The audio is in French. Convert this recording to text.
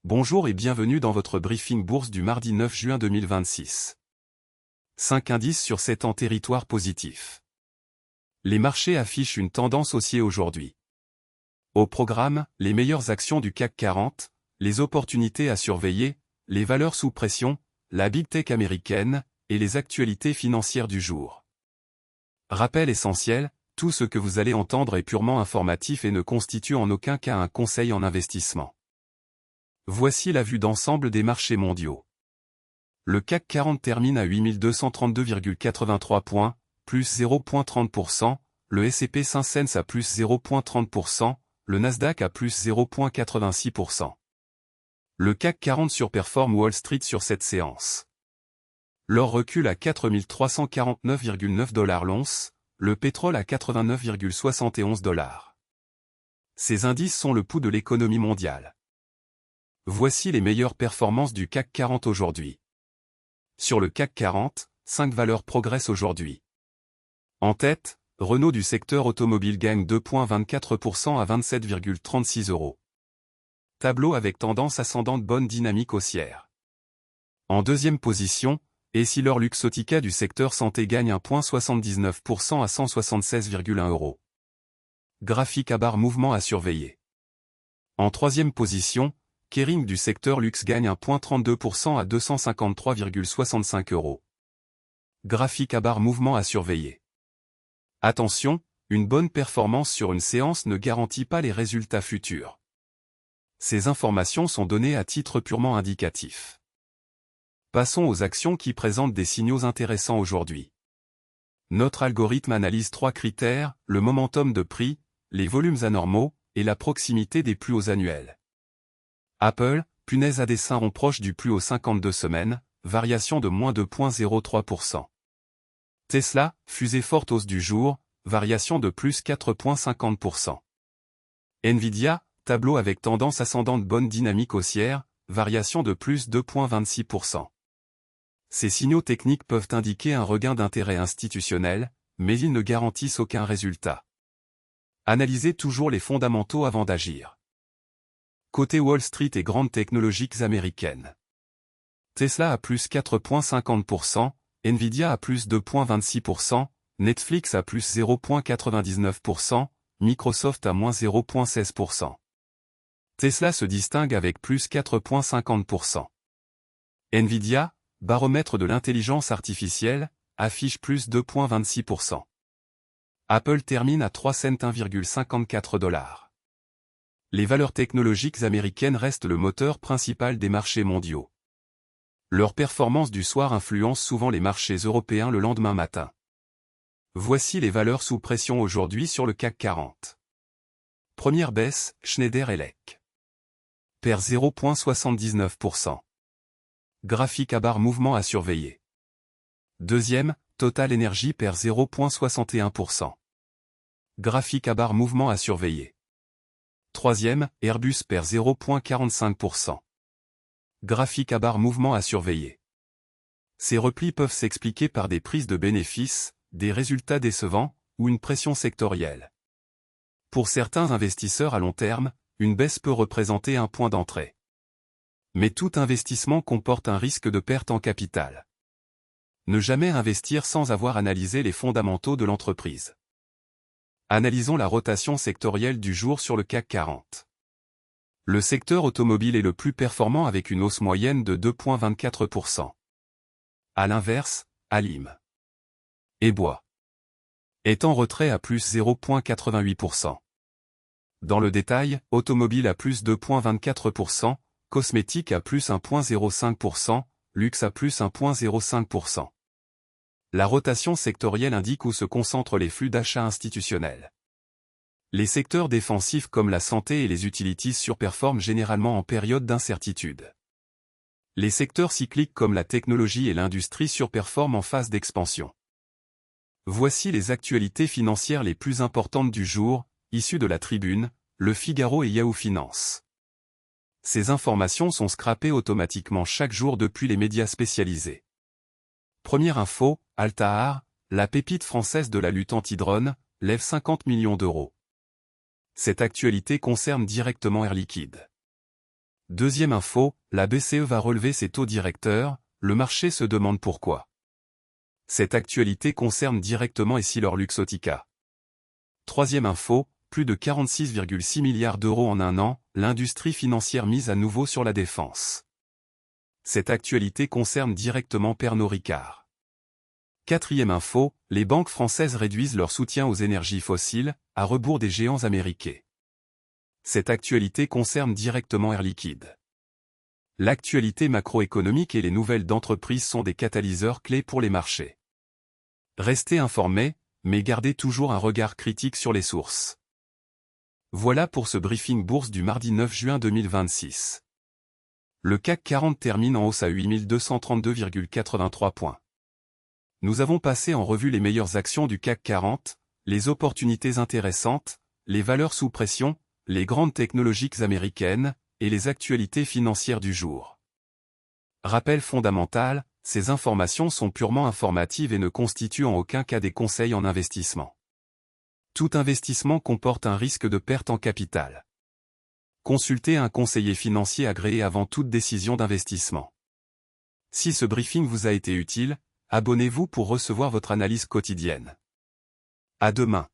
Bonjour et bienvenue dans votre briefing bourse du mardi 9 juin 2026. 5 indices sur 7 en territoire positif. Les marchés affichent une tendance haussière aujourd'hui. Au programme, les meilleures actions du CAC 40, les opportunités à surveiller, les valeurs sous pression, la big tech américaine, et les actualités financières du jour. Rappel essentiel, tout ce que vous allez entendre est purement informatif et ne constitue en aucun cas un conseil en investissement. Voici la vue d'ensemble des marchés mondiaux. Le CAC 40 termine à 8232,83 points, plus 0,30%, le S&P 500 à plus 0,30%, le Nasdaq à plus 0,86%. Le CAC 40 surperforme Wall Street sur cette séance. L'or recule à 4349,9 $ l'once, le pétrole à 89,71 $. Ces indices sont le pouls de l'économie mondiale. Voici les meilleures performances du CAC 40 aujourd'hui. Sur le CAC 40, 5 valeurs progressent aujourd'hui. En tête, Renault du secteur automobile gagne 2,24% à 27,36 €. Tableau avec tendance ascendante, bonne dynamique haussière. En deuxième position, Essilor Luxottica du secteur santé gagne 1,79% à 176,1 €. Graphique à barre, mouvement à surveiller. En troisième position, Kering du secteur luxe gagne 1,32% à 253,65 €. Graphique à barre, mouvement à surveiller. Attention, une bonne performance sur une séance ne garantit pas les résultats futurs. Ces informations sont données à titre purement indicatif. Passons aux actions qui présentent des signaux intéressants aujourd'hui. Notre algorithme analyse 3 critères, le momentum de prix, les volumes anormaux, et la proximité des plus hauts annuels. Apple, punaise à dessin rond proche du plus haut 52 semaines, variation de moins 2,03%. Tesla, fusée forte hausse du jour, variation de plus 4,50%. Nvidia, tableau avec tendance ascendante, bonne dynamique haussière, variation de plus 2,26%. Ces signaux techniques peuvent indiquer un regain d'intérêt institutionnel, mais ils ne garantissent aucun résultat. Analysez toujours les fondamentaux avant d'agir. Côté Wall Street et grandes technologiques américaines. Tesla à plus 4,50%, Nvidia à plus 2,26%, Netflix à plus 0,99%, Microsoft à moins 0,16%. Tesla se distingue avec plus 4,50%. Nvidia, baromètre de l'intelligence artificielle, affiche plus 2,26%. Apple termine à 3 cents 1,54 $. Les valeurs technologiques américaines restent le moteur principal des marchés mondiaux. Leur performance du soir influence souvent les marchés européens le lendemain matin. Voici les valeurs sous pression aujourd'hui sur le CAC 40. Première baisse, Schneider Electric. Perd 0,79%. Graphique à barre, mouvement à surveiller. Deuxième, Total Energy perd 0,61%. Graphique à barre, mouvement à surveiller. Troisième, Airbus perd 0,45%. Graphique à barre, mouvement à surveiller. Ces replis peuvent s'expliquer par des prises de bénéfices, des résultats décevants, ou une pression sectorielle. Pour certains investisseurs à long terme, une baisse peut représenter un point d'entrée. Mais tout investissement comporte un risque de perte en capital. Ne jamais investir sans avoir analysé les fondamentaux de l'entreprise. Analysons la rotation sectorielle du jour sur le CAC 40. Le secteur automobile est le plus performant avec une hausse moyenne de 2,24%. À l'inverse, Alim et Bois est en retrait à plus 0,88%. Dans le détail, automobile à plus 2,24%, cosmétique à plus 1,05%, luxe à plus 1,05%. La rotation sectorielle indique où se concentrent les flux d'achat institutionnels. Les secteurs défensifs comme la santé et les utilities surperforment généralement en période d'incertitude. Les secteurs cycliques comme la technologie et l'industrie surperforment en phase d'expansion. Voici les actualités financières les plus importantes du jour, issues de la Tribune, Le Figaro et Yahoo Finance. Ces informations sont scrapées automatiquement chaque jour depuis les médias spécialisés. Première info, Altahar, la pépite française de la lutte anti-drone, lève 50 millions d'euros. Cette actualité concerne directement Air Liquide. Deuxième info, la BCE va relever ses taux directeurs, le marché se demande pourquoi. Cette actualité concerne directement EssilorLuxottica. Troisième info, plus de 46,6 milliards d'euros en un an, l'industrie financière mise à nouveau sur la défense. Cette actualité concerne directement Pernod Ricard. Quatrième info, les banques françaises réduisent leur soutien aux énergies fossiles, à rebours des géants américains. Cette actualité concerne directement Air Liquide. L'actualité macroéconomique et les nouvelles d'entreprise sont des catalyseurs clés pour les marchés. Restez informés, mais gardez toujours un regard critique sur les sources. Voilà pour ce briefing bourse du mardi 9 juin 2026. Le CAC 40 termine en hausse à 8232,83 points. Nous avons passé en revue les meilleures actions du CAC 40, les opportunités intéressantes, les valeurs sous pression, les grandes technologiques américaines, et les actualités financières du jour. Rappel fondamental, ces informations sont purement informatives et ne constituent en aucun cas des conseils en investissement. Tout investissement comporte un risque de perte en capital. Consultez un conseiller financier agréé avant toute décision d'investissement. Si ce briefing vous a été utile, abonnez-vous pour recevoir votre analyse quotidienne. À demain.